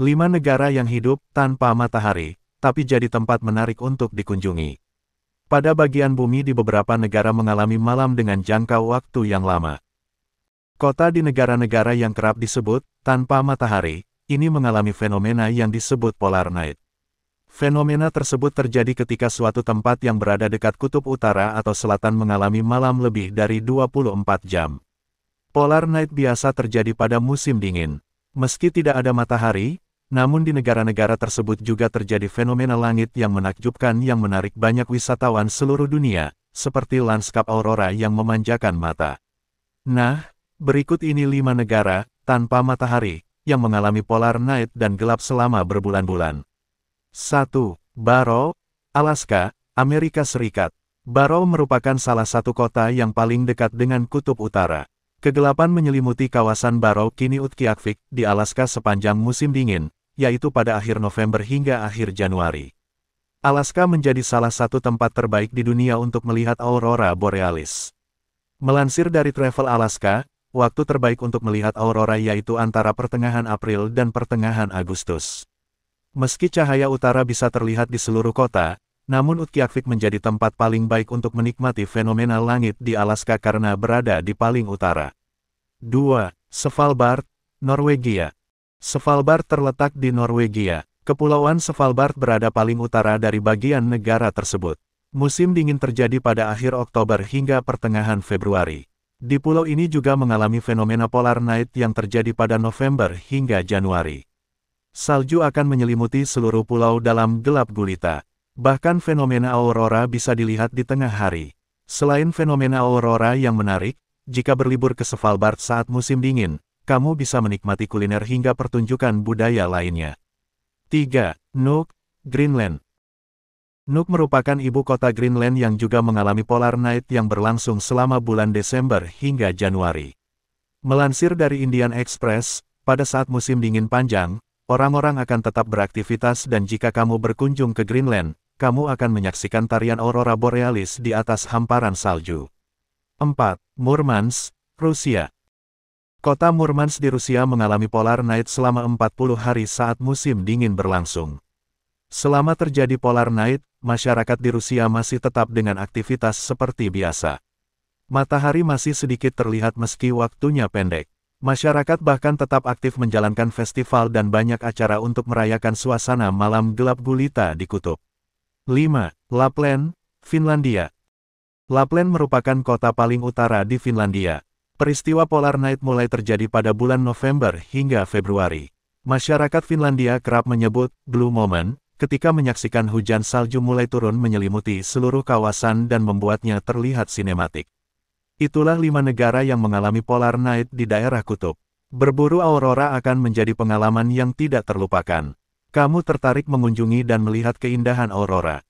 5 negara yang hidup tanpa matahari, tapi jadi tempat menarik untuk dikunjungi. Pada bagian bumi di beberapa negara mengalami malam dengan jangka waktu yang lama. Kota di negara-negara yang kerap disebut tanpa matahari, ini mengalami fenomena yang disebut polar night. Fenomena tersebut terjadi ketika suatu tempat yang berada dekat kutub utara atau selatan mengalami malam lebih dari 24 jam. Polar night biasa terjadi pada musim dingin. Meski tidak ada matahari, namun di negara-negara tersebut juga terjadi fenomena langit yang menakjubkan yang menarik banyak wisatawan seluruh dunia, seperti lanskap aurora yang memanjakan mata. Nah, berikut ini 5 negara tanpa matahari yang mengalami polar night dan gelap selama berbulan-bulan. 1. Barrow, Alaska, Amerika Serikat. Barrow merupakan salah satu kota yang paling dekat dengan kutub utara. Kegelapan menyelimuti kawasan Barrow Kiniutkqiaqvik di Alaska sepanjang musim dingin, yaitu pada akhir November hingga akhir Januari. Alaska menjadi salah satu tempat terbaik di dunia untuk melihat aurora borealis. Melansir dari Travel Alaska, waktu terbaik untuk melihat aurora yaitu antara pertengahan April dan pertengahan Agustus. Meski cahaya utara bisa terlihat di seluruh kota, namun Utqiaqvik menjadi tempat paling baik untuk menikmati fenomena langit di Alaska karena berada di paling utara. 2. Svalbard, Norwegia. Svalbard terletak di Norwegia. Kepulauan Svalbard berada paling utara dari bagian negara tersebut. Musim dingin terjadi pada akhir Oktober hingga pertengahan Februari. Di pulau ini juga mengalami fenomena polar night yang terjadi pada November hingga Januari. Salju akan menyelimuti seluruh pulau dalam gelap gulita. Bahkan fenomena aurora bisa dilihat di tengah hari. Selain fenomena aurora yang menarik, jika berlibur ke Svalbard saat musim dingin, kamu bisa menikmati kuliner hingga pertunjukan budaya lainnya. 3. Nuuk, Greenland. Nuuk merupakan ibu kota Greenland yang juga mengalami polar night yang berlangsung selama bulan Desember hingga Januari. Melansir dari Indian Express, pada saat musim dingin panjang, orang-orang akan tetap beraktivitas dan jika kamu berkunjung ke Greenland, kamu akan menyaksikan tarian aurora borealis di atas hamparan salju. 4. Murmansk, Rusia. Kota Murmansk di Rusia mengalami polar night selama 40 hari saat musim dingin berlangsung. Selama terjadi polar night, masyarakat di Rusia masih tetap dengan aktivitas seperti biasa. Matahari masih sedikit terlihat meski waktunya pendek. Masyarakat bahkan tetap aktif menjalankan festival dan banyak acara untuk merayakan suasana malam gelap gulita di kutub. 5. Lapland, Finlandia. Lapland merupakan kota paling utara di Finlandia. Peristiwa polar night mulai terjadi pada bulan November hingga Februari. Masyarakat Finlandia kerap menyebut Blue Moment, ketika menyaksikan hujan salju mulai turun menyelimuti seluruh kawasan dan membuatnya terlihat sinematik. Itulah 5 negara yang mengalami polar night di daerah kutub. Berburu aurora akan menjadi pengalaman yang tidak terlupakan. Kamu tertarik mengunjungi dan melihat keindahan aurora.